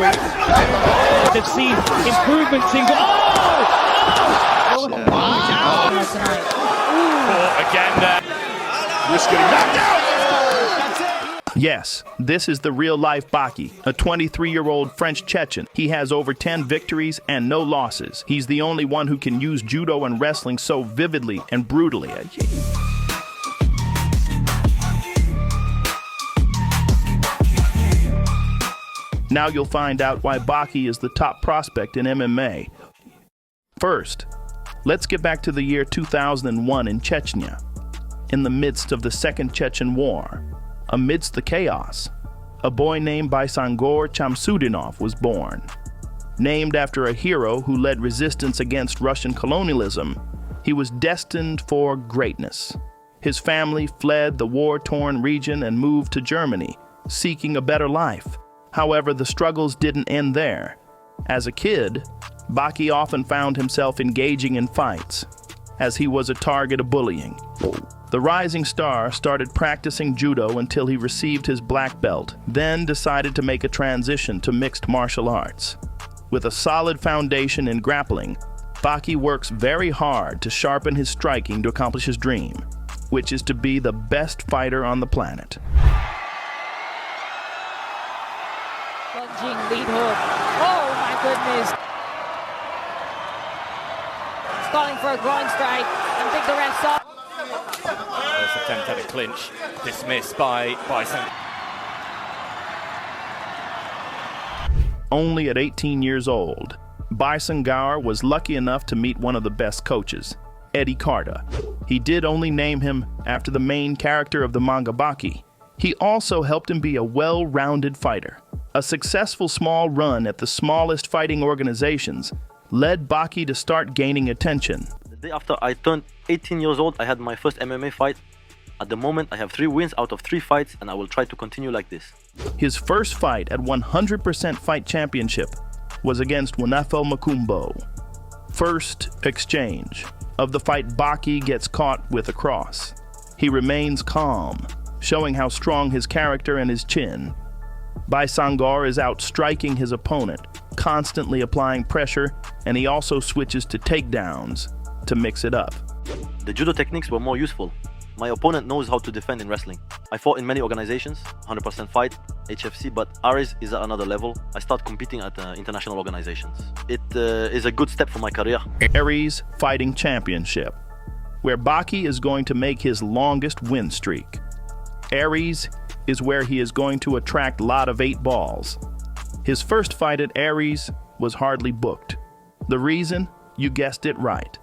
week. They've seen improvements in... Again there. Risk getting knocked out. Yes, this is the Real Life BAKI, a 23-year-old French Chechen. He has over 10 victories and no losses. He's the only one who can use judo and wrestling so vividly and brutally. Now you'll find out why BAKI is the top prospect in MMA. First, let's get back to the year 2001 in Chechnya. In the midst of the Second Chechen War, amidst the chaos, a boy named Baysangur Chamsoudinov was born. Named after a hero who led resistance against Russian colonialism, he was destined for greatness. His family fled the war-torn region and moved to Germany, seeking a better life. However, the struggles didn't end there. As a kid, BAKI often found himself engaging in fights, as he was a target of bullying. The rising star started practicing judo until he received his black belt, then decided to make a transition to mixed martial arts. With a solid foundation in grappling, BAKI works very hard to sharpen his striking to accomplish his dream, which is to be the best fighter on the planet. Lunging lead hook. Oh my goodness. Calling for a groin strike. I think the ref saw. First attempt at a clinch, dismissed by Baysangur. Only at 18 years old, Baysangur was lucky enough to meet one of the best coaches, Eddie Carter. He did only name him after the main character of the manga BAKI. He also helped him be a well-rounded fighter. A successful small run at the smallest fighting organizations led BAKI to start gaining attention. The day after I turned 18 years old, I had my first MMA fight. At the moment, I have 3 wins out of 3 fights, and I will try to continue like this. His first fight at 100% Fight Championship was against Wanafel Makumbo. First exchange of the fight, BAKI gets caught with a cross. He remains calm, showing how strong his character and his chin. Baysangur is out striking his opponent, constantly applying pressure, and he also switches to takedowns to mix it up. The judo techniques were more useful. My opponent knows how to defend in wrestling. I fought in many organizations, 100% Fight, HFC, but Ares is at another level. I start competing at international organizations. It is a good step for my career. Ares Fighting Championship, where BAKI is going to make his longest win streak. Ares is where he is going to attract a lot of 8 balls. His first fight at Ares was hardly booked. The reason? You guessed it right.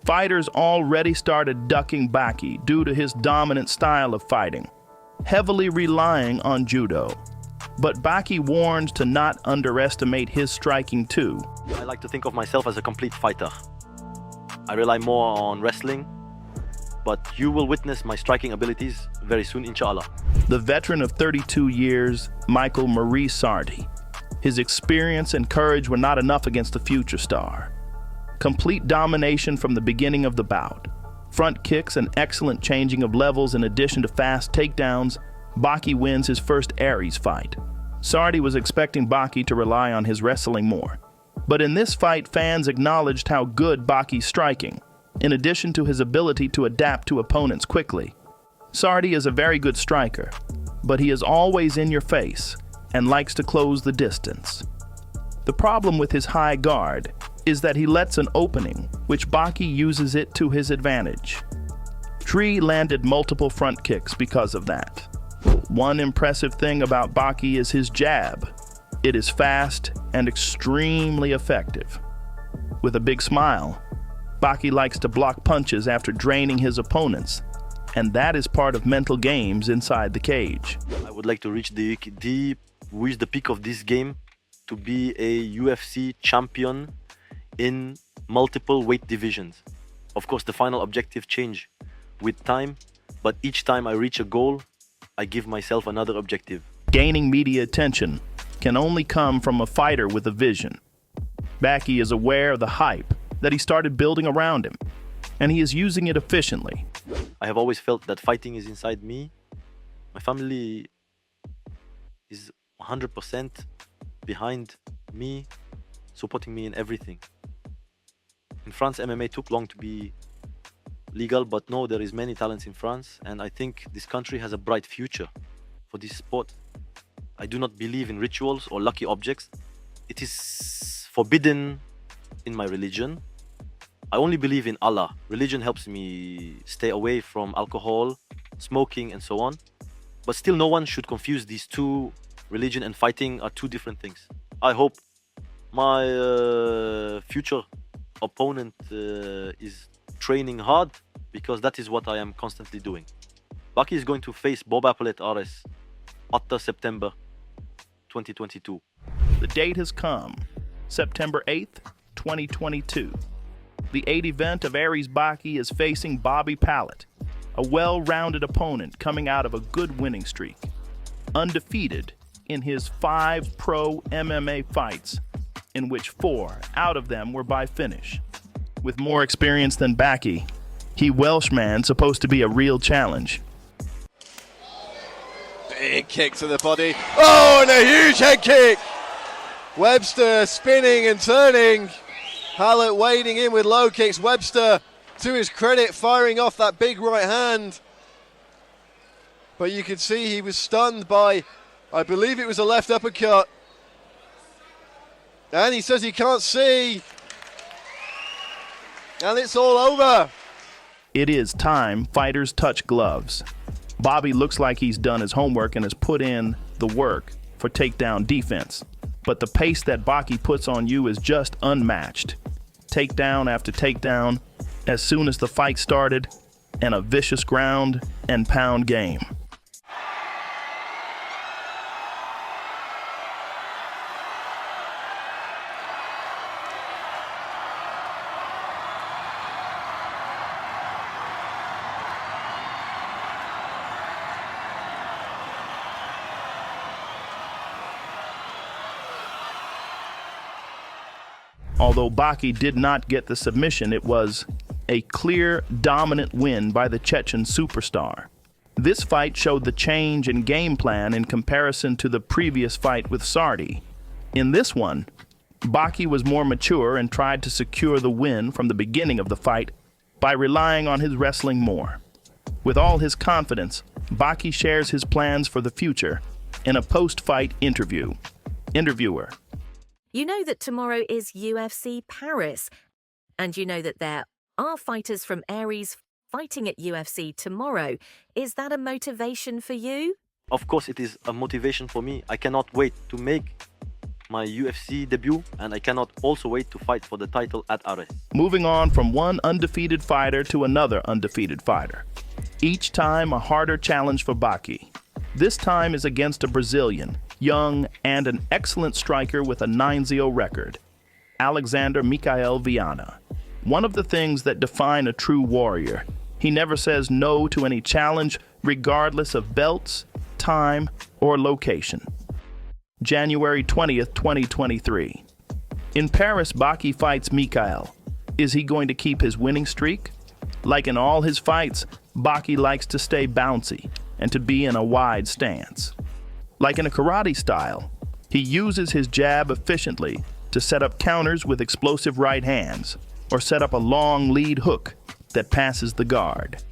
Fighters already started ducking BAKI due to his dominant style of fighting, heavily relying on judo. But BAKI warns to not underestimate his striking too. I like to think of myself as a complete fighter. I rely more on wrestling, but you will witness my striking abilities very soon, inshallah. The veteran of 32 years, Michael Marie Sardi. His experience and courage were not enough against the future star. Complete domination from the beginning of the bout. Front kicks and excellent changing of levels in addition to fast takedowns, BAKI wins his first Ares fight. Sardi was expecting BAKI to rely on his wrestling more. But in this fight, fans acknowledged how good BAKI's striking, in addition to his ability to adapt to opponents quickly. Sardi is a very good striker, but he is always in your face and likes to close the distance. The problem with his high guard is that he lets an opening, which BAKI uses it to his advantage. Tree landed multiple front kicks because of that. One impressive thing about BAKI is his jab. It is fast and extremely effective. With a big smile, BAKI likes to block punches after draining his opponents, and that is part of mental games inside the cage. I would like to reach the peak of this game, to be a UFC champion in multiple weight divisions. Of course, the final objective change with time, but each time I reach a goal, I give myself another objective. Gaining media attention can only come from a fighter with a vision. BAKI is aware of the hype that he started building around him, and he is using it efficiently. I have always felt that fighting is inside me. My family is 100% behind me, supporting me in everything. In France, MMA took long to be legal, but no, there is many talents in France, and I think this country has a bright future for this sport. I do not believe in rituals or lucky objects. It is forbidden in my religion. I only believe in Allah. Religion helps me stay away from alcohol, smoking, and so on. But still, no one should confuse these two. Religion and fighting are two different things. I hope my future opponent is training hard, because that is what I am constantly doing. Baki is going to face Bob Applet RS after September 2022. The date has come, September 8th, 2022. The 8th event of Aries Baki is facing Bobby Pallet, a well-rounded opponent coming out of a good winning streak. Undefeated in his 5 pro MMA fights, in which 4 out of them were by finish. With more experience than Baki, he Welshman supposed to be a real challenge. Big kick to the body. Oh, and a huge head kick. Webster spinning and turning. Hallett wading in with low kicks. Webster, to his credit, firing off that big right hand. But you could see he was stunned by, I believe it was a left uppercut. And he says he can't see. And it's all over. It is time fighters touch gloves. Bobby looks like he's done his homework and has put in the work for takedown defense. But the pace that Baki puts on you is just unmatched. Takedown after takedown, as soon as the fight started, and a vicious ground and pound game. Although Baki did not get the submission, it was a clear, dominant win by the Chechen superstar. This fight showed the change in game plan in comparison to the previous fight with Sardi. In this one, Baki was more mature and tried to secure the win from the beginning of the fight by relying on his wrestling more. With all his confidence, Baki shares his plans for the future in a post-fight interview. Interviewer: You know that tomorrow is UFC Paris, and you know that there are fighters from Aries fighting at UFC tomorrow. Is that a motivation for you? Of course, it is a motivation for me. I cannot wait to make my UFC debut, and I cannot also wait to fight for the title at Ares. Moving on from one undefeated fighter to another undefeated fighter. Each time a harder challenge for Baki. This time is against a Brazilian, young, and an excellent striker with a 9-0 record, Alexander Mikael Viana. One of the things that define a true warrior, he never says no to any challenge, regardless of belts, time, or location. January 20th, 2023. In Paris, Baki fights Mikael. Is he going to keep his winning streak? Like in all his fights, Baki likes to stay bouncy and to be in a wide stance. Like in a karate style, he uses his jab efficiently to set up counters with explosive right hands, or set up a long lead hook that passes the guard.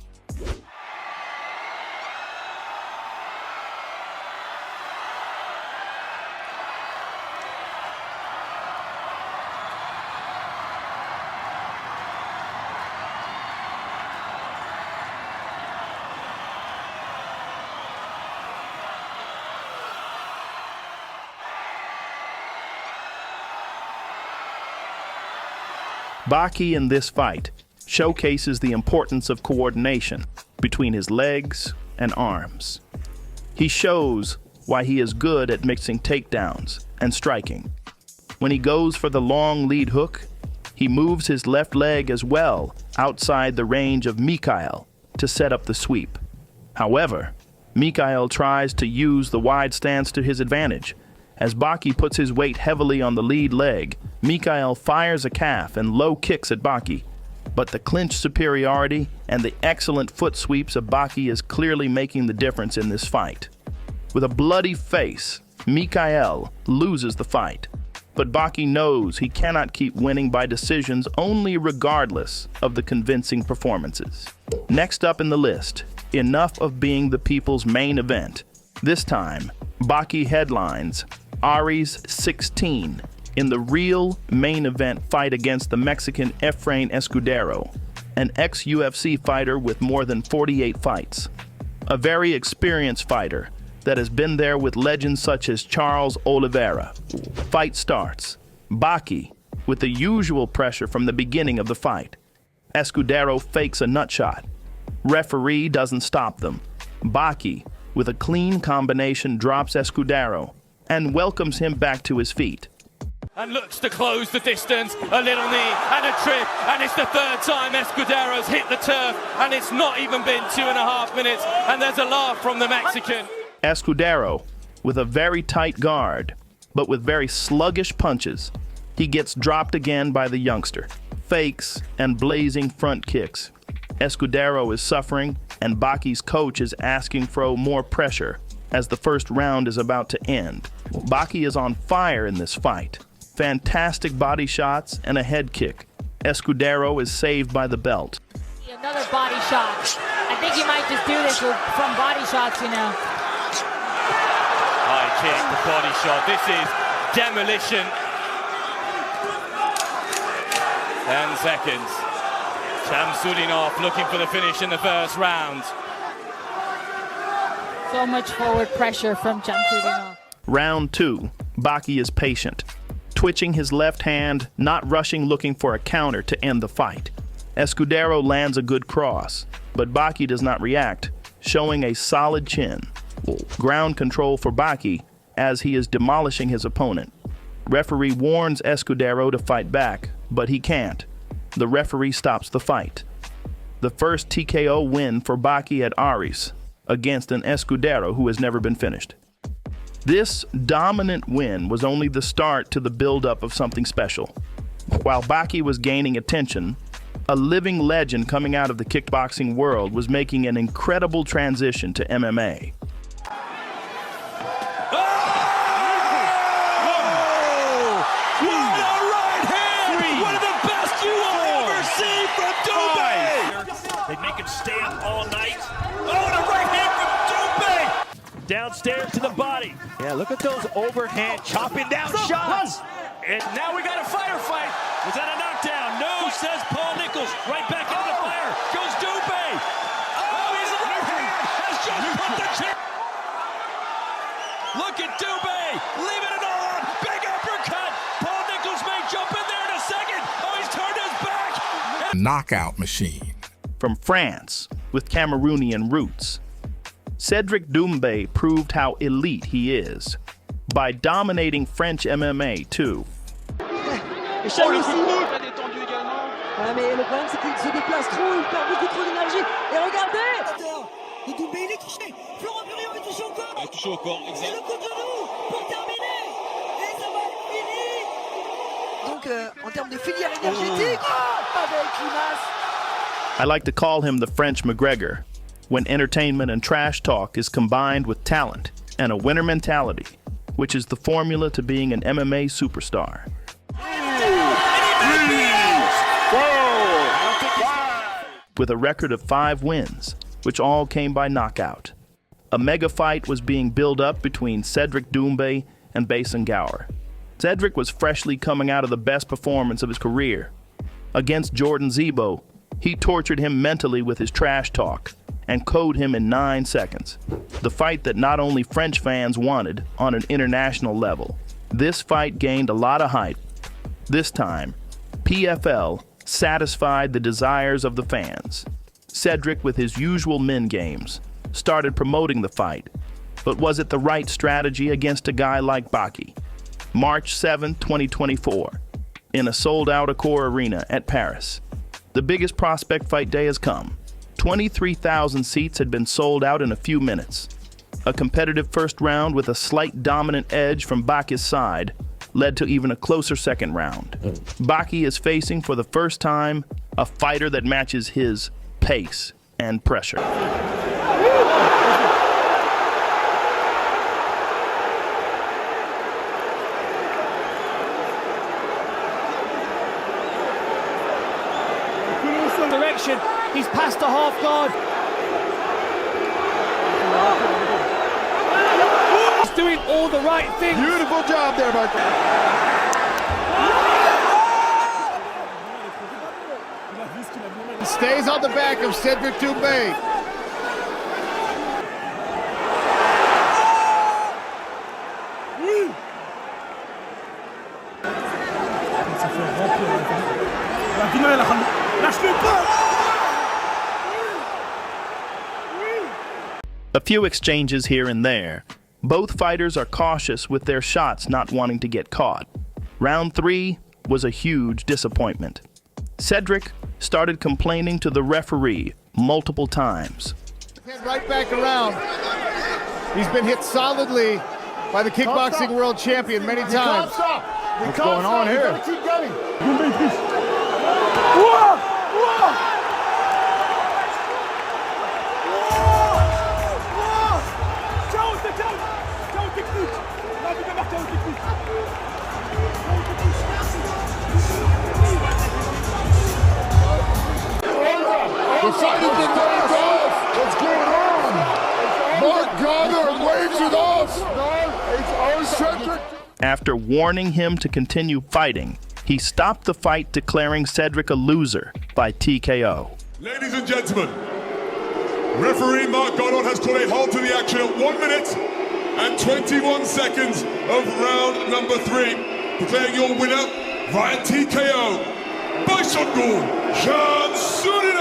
Baki in this fight showcases the importance of coordination between his legs and arms. He shows why he is good at mixing takedowns and striking. When he goes for the long lead hook, he moves his left leg as well outside the range of Mikael to set up the sweep. However, Mikael tries to use the wide stance to his advantage. As Baki puts his weight heavily on the lead leg, Mikael fires a calf and low kicks at Baki. But the clinch superiority and the excellent foot sweeps of Baki is clearly making the difference in this fight. With a bloody face Mikhail loses the fight, but Baki knows he cannot keep winning by decisions only regardless of the convincing performances. Next up in the list, enough of being the people's main event. This time, Baki headlines Aries 16 in the real main event fight against the Mexican Efrain Escudero, an ex-UFC fighter with more than 48 fights. A very experienced fighter that has been there with legends such as Charles Oliveira. Fight starts. Baki with the usual pressure from the beginning of the fight. Escudero fakes a nut shot. Referee doesn't stop them. Baki, with a clean combination, drops Escudero and welcomes him back to his feet. And looks to close the distance, a little knee and a trip, and it's the third time Escudero's hit the turf, and it's not even been 2.5 minutes, and there's a laugh from the Mexican. Escudero, with a very tight guard, but with very sluggish punches, he gets dropped again by the youngster. Fakes and blazing front kicks. Escudero is suffering, and Baki's coach is asking for more pressure as the first round is about to end. Baki is on fire in this fight. Fantastic body shots and a head kick. Escudero is saved by the belt. Another body shot. I think you might just do this from body shots, you know. High kick, the body shot. This is demolition. 10 seconds. Chamsoudinov looking for the finish in the first round. So much forward pressure from Chamsoudinov. Round 2. Baki is patient, twitching his left hand, not rushing, looking for a counter to end the fight. Escudero lands a good cross, but Baki does not react, showing a solid chin. Ground control for Baki as he is demolishing his opponent. Referee warns Escudero to fight back, but he can't. The referee stops the fight. The first TKO win for Baki at Aries against an Escudero who has never been finished. This dominant win was only the start to the buildup of something special. While Baki was gaining attention, a living legend coming out of the kickboxing world was making an incredible transition to MMA. They make him stay up all night. Oh, and a right hand from doumbe! Downstairs to the body. Yeah, look at those overhand chopping down shots. And now we got a fighter fight. Was that a knockdown? No, says Paul Nichols. Right back into the fire. Goes doumbe. Oh, his right hand has just put the chair. Look at doumbe. Leaving it all on. Big uppercut. Paul Nichols may jump in there in a second. Oh, he's turned his back. Knockout machine. From France, with Cameroonian roots, Cedric Doumbe proved how elite he is by dominating French MMA too. Mais le problème c'est qu'il se déplace trop, il perd beaucoup trop d'énergie. Et regardez! Le Doumbe il est touché. Florent Purion il touche encore. Il touche au corps, exact. Et le coup de genou pour terminer. Et ça va être fini. Donc en termes de filière énergétique, avec Limace. I like to call him the French McGregor, when entertainment and trash talk is combined with talent and a winner mentality, which is the formula to being an MMA superstar. With a record of 5 wins, which all came by knockout. A mega fight was being built up between Cedric Doumbe and Baysangur. Cedric was freshly coming out of the best performance of his career. Against Jordan Zebo, he tortured him mentally with his trash talk and KO'd him in 9 seconds. The fight that not only French fans wanted on an international level. This fight gained a lot of hype. This time, PFL satisfied the desires of the fans. Cedric, with his usual men games, started promoting the fight. But was it the right strategy against a guy like Baki? March 7, 2024, in a sold-out Accor Arena at Paris. The biggest prospect fight day has come. 23,000 seats had been sold out in a few minutes. A competitive first round with a slight dominant edge from Baki's side led to even a closer second round. Baki is facing for the first time a fighter that matches his pace and pressure. direction. He's past the half guard. He's doing all the right things. Beautiful job there, bud. Stays on the back of Cedric Doumbe. A few exchanges here and there. Both fighters are cautious with their shots, not wanting to get caught. Round 3 was a huge disappointment. Cedric started complaining to the referee multiple times. Right back around. He's been hit solidly by the kickboxing world champion many times. What's going on here? Keep going. The fight has been waved off. What's going on? Mark Goddard waves it off. Cedric. After warning him to continue fighting, he stopped the fight, declaring Cedric a loser by TKO. Ladies and gentlemen, referee Mark Goddard has called a halt to the action at 1 minute and 21 seconds of round number 3, declaring your winner via TKO, Baysangur Chamsoudinov.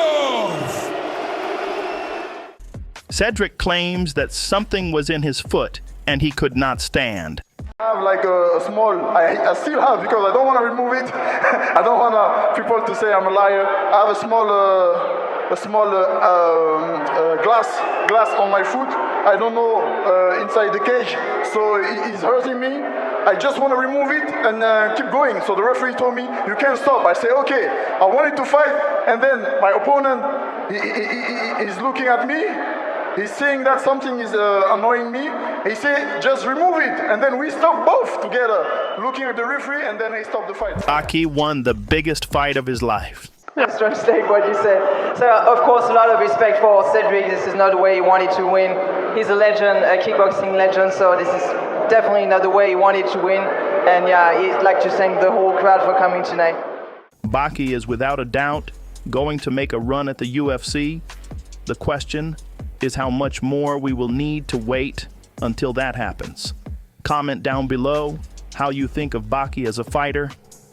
Cedric claims that something was in his foot and he could not stand. I have like a small, I still have, because I don't want to remove it. I don't want people to say I'm a liar. I have a small glass on my foot. I don't know, inside the cage. So it's hurting me. I just want to remove it and keep going. So the referee told me, you can't stop. I say, okay, I wanted to fight. And then my opponent, he's looking at me. He's saying that something is annoying me. He said, just remove it. And then we stop both together, looking at the referee, and then he stopped the fight. Baki won the biggest fight of his life. Just translate what you said. So, of course, a lot of respect for Cedric. This is not the way he wanted to win. He's a legend, a kickboxing legend, so this is definitely not the way he wanted to win. And yeah, he'd like to thank the whole crowd for coming tonight. Baki is without a doubt going to make a run at the UFC. The question is how much more we will need to wait until that happens. Comment down below how you think of Baki as a fighter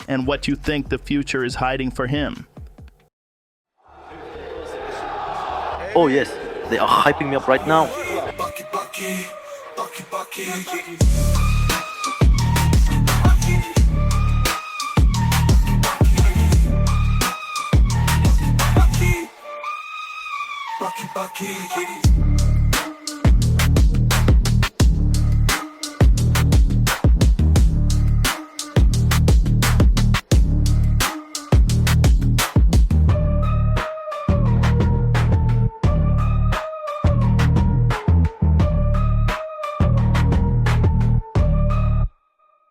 and what you think the future is hiding for him. Oh yes, they are hyping me up right now. Baki, Baki, Baki, Baki. Baki, Baki.